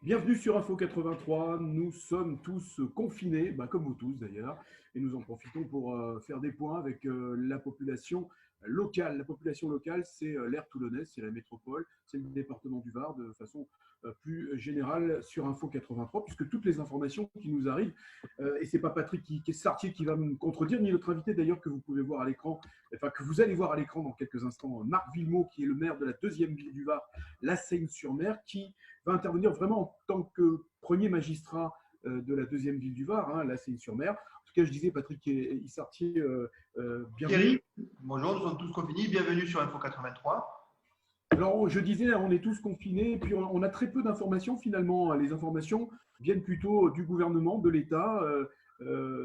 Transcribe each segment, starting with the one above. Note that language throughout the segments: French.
Bienvenue sur Info 83. Nous sommes tous confinés, comme vous tous d'ailleurs, et nous en profitons pour faire des points avec la population locale. La population locale, c'est l'aire toulonnaise, c'est la métropole, c'est le département du Var de façon plus générale sur Info 83, puisque toutes les informations qui nous arrivent, et c'est pas Patrick qui est Sartier qui va me contredire, ni notre invité d'ailleurs que vous pouvez voir à l'écran, enfin que vous allez voir à l'écran dans quelques instants, Marc Villemot, qui est le maire de la deuxième ville du Var, La Seyne-sur-Mer, qui va intervenir vraiment en tant que premier magistrat de la deuxième ville du Var, hein, La Seyne-sur-Mer. En tout cas, je disais, Patrick Issartier, bienvenue. Thierry, bonjour, nous sommes tous confinés, bienvenue sur Info 83. Alors, je disais, on est tous confinés, et puis on a très peu d'informations finalement. Les informations viennent plutôt du gouvernement, de l'État.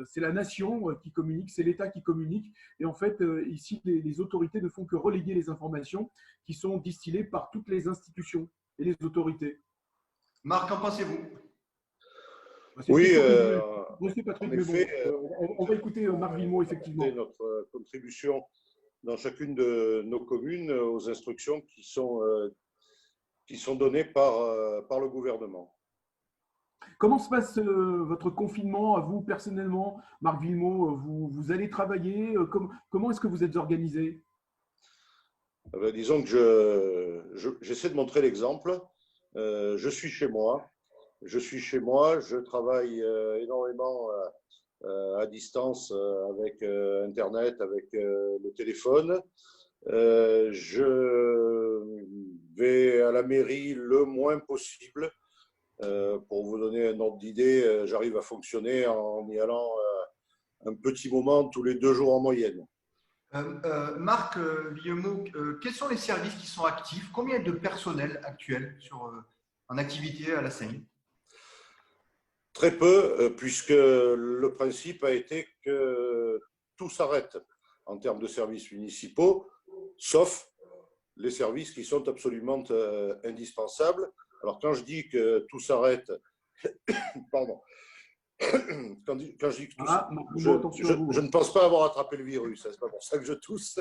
C'est la nation qui communique, c'est l'État qui communique. Et en fait, ici, les autorités ne font que relayer les informations qui sont distillées par toutes les institutions et les autorités. Marc, qu'en pensez-vous? Oui, Patrick, en effet, on va écouter Marc Villemot, effectivement. Notre contribution dans chacune de nos communes aux instructions qui sont données par le gouvernement. Comment se passe votre confinement à vous personnellement, Marc Villemot? Vous allez travailler? Comment est-ce que vous êtes organisé? Disons que j'essaie de montrer l'exemple. Je suis chez moi. Je travaille énormément à distance avec Internet, avec le téléphone. Je vais à la mairie le moins possible. Pour vous donner un ordre d'idée, j'arrive à fonctionner en y allant un petit moment tous les 2 jours en moyenne. Marc Villemot, quels sont les services qui sont actifs? Combien de personnel actuel en activité à la Seyne? Très peu, puisque le principe a été que tout s'arrête en termes de services municipaux, sauf les services qui sont absolument indispensables. Alors, quand je dis que tout s'arrête, pardon, quand je dis que tout je ne pense pas avoir attrapé le virus, c'est pas pour ça que je tousse.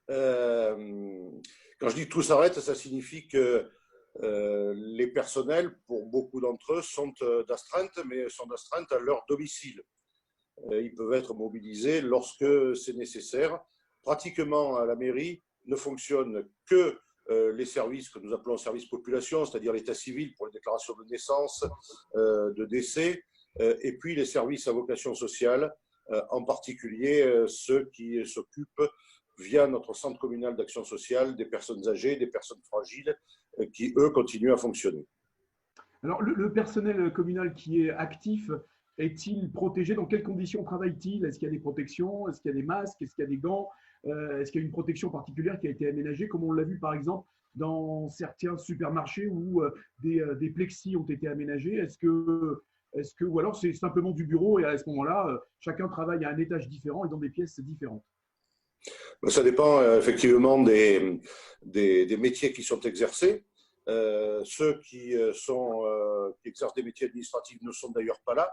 Quand je dis que tout s'arrête, ça signifie que les personnels, pour beaucoup d'entre eux, sont d'astreinte, mais sont d'astreinte à leur domicile. Ils peuvent être mobilisés lorsque c'est nécessaire. Pratiquement, à la mairie, ne fonctionnent que les services que nous appelons services population, c'est-à-dire l'état civil pour les déclarations de naissance, de décès, et puis les services à vocation sociale, en particulier ceux qui s'occupent via notre centre communal d'action sociale des personnes âgées, des personnes fragiles, qui, eux, continuent à fonctionner. Alors, le personnel communal qui est actif, est-il protégé? Dans quelles conditions travaille-t-il? Est-ce qu'il y a des protections? Est-ce qu'il y a des masques? Est-ce qu'il y a des gants? Est-ce qu'il y a une protection particulière qui a été aménagée, comme on l'a vu par exemple dans certains supermarchés où des plexis ont été aménagés? Ou alors c'est simplement du bureau et à ce moment-là, chacun travaille à un étage différent et dans des pièces différentes? Ça dépend effectivement des métiers qui sont exercés. Ceux qui exercent des métiers administratifs ne sont d'ailleurs pas là,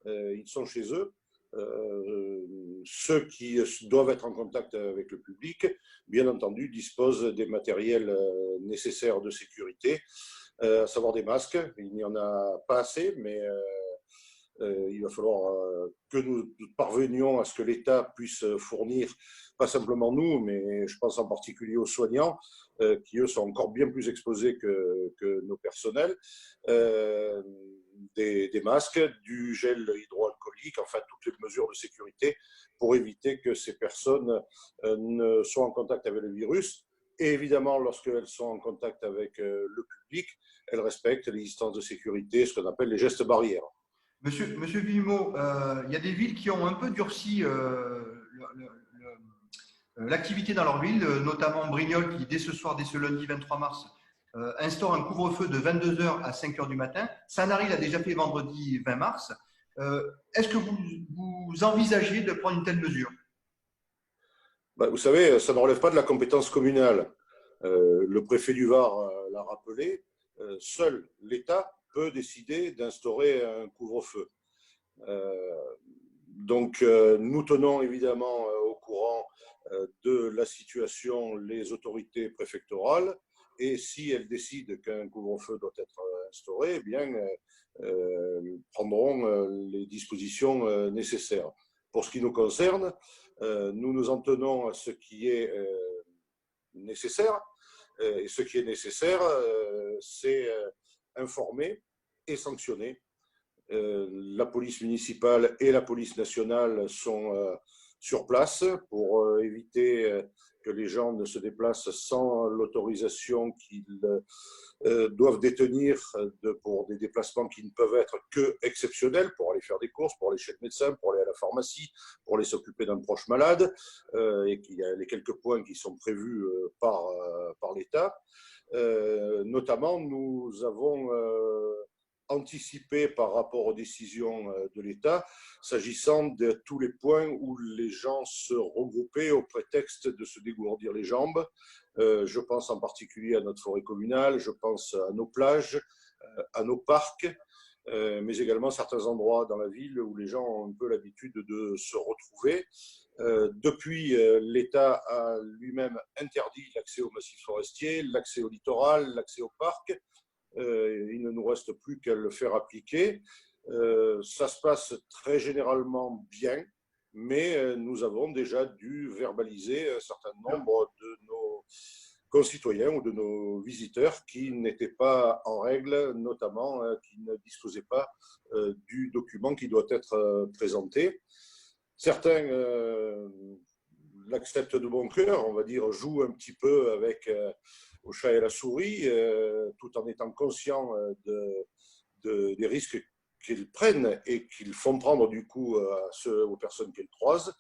ils sont chez eux. Ceux qui doivent être en contact avec le public, bien entendu, disposent des matériels nécessaires de sécurité, à savoir des masques. Il n'y en a pas assez, mais il va falloir que nous parvenions à ce que l'État puisse fournir, pas simplement nous, mais je pense en particulier aux soignants, qui eux sont encore bien plus exposés que nos personnels, des masques, du gel hydroalcoolique, enfin toutes les mesures de sécurité pour éviter que ces personnes ne soient en contact avec le virus. Et évidemment, lorsqu'elles sont en contact avec le public, elles respectent les distances de sécurité, ce qu'on appelle les gestes barrières. Monsieur Villemot, il y a des villes qui ont un peu durci l'activité dans leur ville, notamment Brignoles qui, dès ce lundi 23 mars, instaure un couvre-feu de 22h à 5h du matin. Sanary l'a déjà fait vendredi 20 mars. Est-ce que vous envisagez de prendre une telle mesure? Vous savez, ça ne relève pas de la compétence communale. Le préfet du Var l'a rappelé, seul l'État peut décider d'instaurer un couvre-feu. Donc, nous tenons évidemment au courant de la situation les autorités préfectorales. et si elles décident qu'un couvre-feu doit être instauré, eh bien, prendront les dispositions nécessaires. Pour ce qui nous concerne, nous nous en tenons à ce qui est nécessaire. Et ce qui est nécessaire, c'est informer et sanctionner. La police municipale et la police nationale sont sur place pour éviter que les gens ne se déplacent sans l'autorisation qu'ils doivent détenir pour des déplacements qui ne peuvent être que exceptionnels, pour aller faire des courses, pour aller chez le médecin, pour aller à la pharmacie, pour aller s'occuper d'un proche malade, et qu'il y a les quelques points qui sont prévus par l'État. Notamment, nous avons anticipé par rapport aux décisions de l'État, s'agissant de tous les points où les gens se regroupaient au prétexte de se dégourdir les jambes. Je pense en particulier à notre forêt communale, je pense à nos plages, à nos parcs, mais également certains endroits dans la ville où les gens ont un peu l'habitude de se retrouver. Depuis, l'État a lui-même interdit l'accès aux massifs forestiers, l'accès au littoral, l'accès aux parcs. Il ne nous reste plus qu'à le faire appliquer. Ça se passe très généralement bien, mais nous avons déjà dû verbaliser un certain nombre de nos concitoyens ou de nos visiteurs qui n'étaient pas en règle, notamment qui ne disposaient pas du document qui doit être présenté. Certains l'acceptent de bon cœur, on va dire, jouent un petit peu avec au chat et la souris, tout en étant conscients des risques qu'ils prennent et qu'ils font prendre du coup aux personnes qu'ils croisent.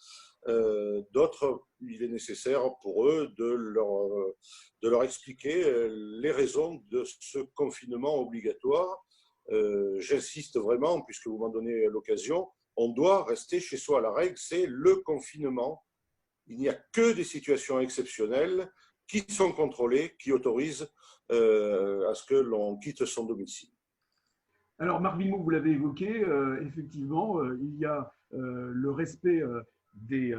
D'autres, il est nécessaire pour eux de leur expliquer les raisons de ce confinement obligatoire. J'insiste vraiment, puisque vous m'en donnez l'occasion, on doit rester chez soi. La règle, c'est le confinement. Il n'y a que des situations exceptionnelles qui sont contrôlées, qui autorisent à ce que l'on quitte son domicile. Alors, Marc Villemot, vous l'avez évoqué, effectivement, il y a le respect des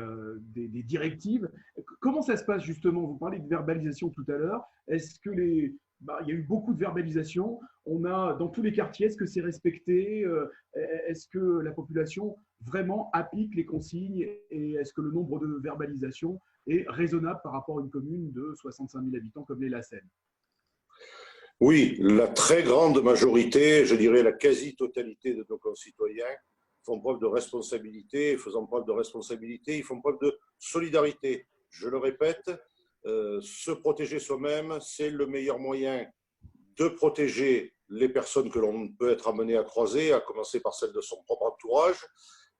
directives. Comment ça se passe justement? Vous parlez de verbalisation tout à l'heure. Est-ce que il y a eu beaucoup de verbalisation? On a dans tous les quartiers, est-ce que c'est respecté? Est-ce que la population vraiment applique les consignes? Et est-ce que le nombre de verbalisations est raisonnable par rapport à une commune de 65 000 habitants comme les Lacènes? Oui, la très grande majorité, je dirais la quasi-totalité de nos concitoyens font preuve de responsabilité. Et faisant preuve de responsabilité, ils font preuve de solidarité. Je le répète, se protéger soi-même, c'est le meilleur moyen de protéger les personnes que l'on peut être amené à croiser, à commencer par celles de son propre entourage.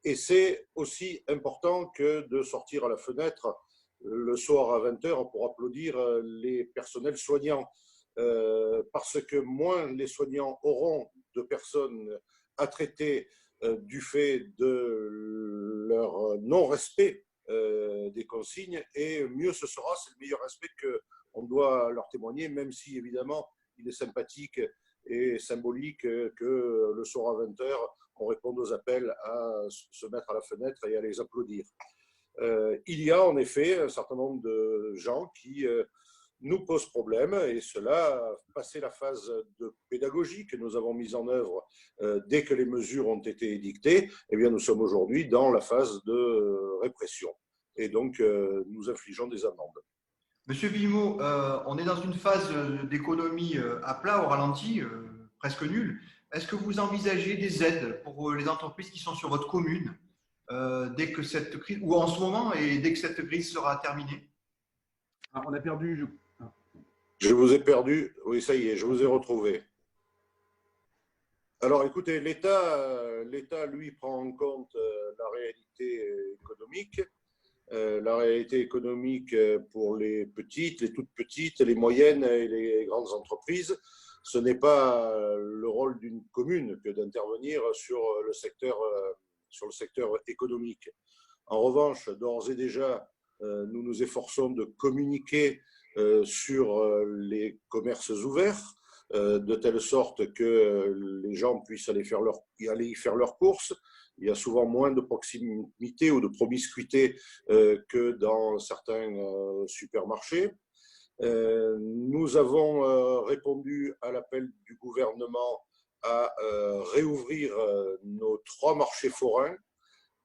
Et c'est aussi important que de sortir à la fenêtre le soir à 20h pour applaudir les personnels soignants. Parce que moins les soignants auront de personnes à traiter du fait de leur non-respect des consignes, et mieux ce sera, c'est le meilleur respect qu'on doit leur témoigner, même si évidemment il est sympathique et symbolique que le soir à 20h, on réponde aux appels à se mettre à la fenêtre et à les applaudir. Il y a en effet un certain nombre de gens qui nous pose problème, et cela, passé la phase de pédagogie que nous avons mise en œuvre dès que les mesures ont été édictées, eh bien, nous sommes aujourd'hui dans la phase de répression. Et donc, nous infligeons des amendes. Monsieur Villemot, on est dans une phase d'économie à plat, au ralenti, presque nulle. Est-ce que vous envisagez des aides pour les entreprises qui sont sur votre commune dès que cette crise, ou en ce moment, et dès que cette crise sera terminée? On a perdu. Je vous ai perdu. Oui, ça y est, je vous ai retrouvé. Alors, écoutez, l'État, lui, prend en compte la réalité économique. La réalité économique pour les petites, les toutes petites, les moyennes et les grandes entreprises. Ce n'est pas le rôle d'une commune que d'intervenir sur le secteur économique. En revanche, d'ores et déjà, nous nous efforçons de communiquer sur les commerces ouverts, de telle sorte que les gens puissent aller y faire leurs courses. Il y a souvent moins de proximité ou de promiscuité que dans certains supermarchés. Nous avons répondu à l'appel du gouvernement à réouvrir nos 3 marchés forains,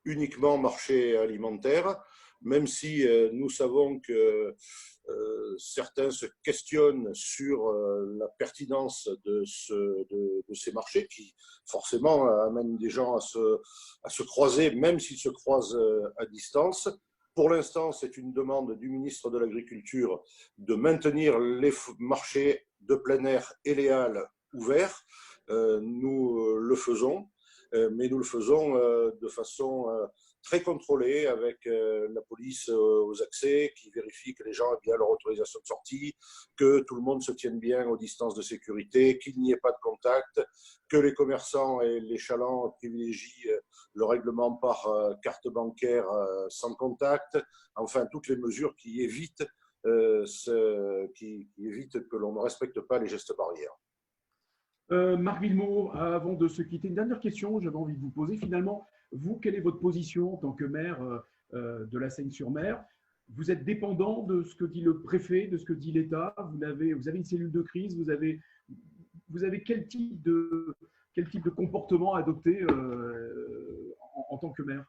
uniquement marchés alimentaires, même si nous savons que certains se questionnent sur la pertinence de ces marchés qui forcément amènent des gens à se croiser, même s'ils se croisent à distance. Pour l'instant, c'est une demande du ministre de l'Agriculture de maintenir les marchés de plein air et les halles ouverts. Nous le faisons, mais nous le faisons de façon très contrôlée avec la police aux accès qui vérifie que les gens aient bien leur autorisation de sortie, que tout le monde se tienne bien aux distances de sécurité, qu'il n'y ait pas de contact, que les commerçants et les chalands privilégient le règlement par carte bancaire sans contact, enfin toutes les mesures qui évitent que l'on ne respecte pas les gestes barrières. Marc Villemot, avant de se quitter, une dernière question, j'avais envie de vous poser. Finalement, vous, quelle est votre position en tant que maire de la Seigne-sur-Mer? Vous êtes dépendant de ce que dit le préfet, de ce que dit l'État. Vous avez une cellule de crise. Vous avez quel type de comportement adopter en tant que maire?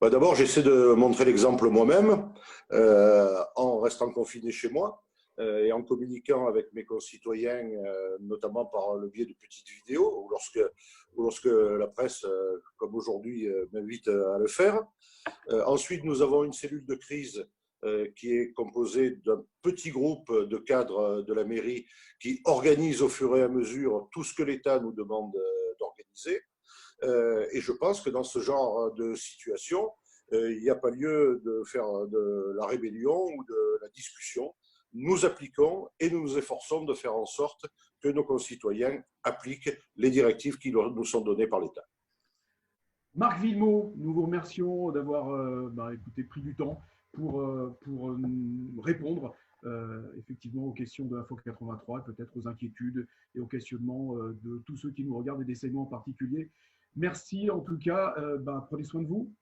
D'abord, j'essaie de montrer l'exemple moi-même en restant confiné chez moi. Et en communiquant avec mes concitoyens, notamment par le biais de petites vidéos, ou lorsque la presse, comme aujourd'hui, m'invite à le faire. Ensuite, nous avons une cellule de crise qui est composée d'un petit groupe de cadres de la mairie qui organise au fur et à mesure tout ce que l'État nous demande d'organiser. Et je pense que dans ce genre de situation, il n'y a pas lieu de faire de la rébellion ou de la discussion. Nous appliquons et nous nous efforçons de faire en sorte que nos concitoyens appliquent les directives qui nous sont données par l'État. Marc Villemot, nous vous remercions d'avoir pris du temps pour répondre effectivement aux questions de l'Info 83, peut-être aux inquiétudes et aux questionnements de tous ceux qui nous regardent et des segments en particulier. Merci en tout cas, prenez soin de vous.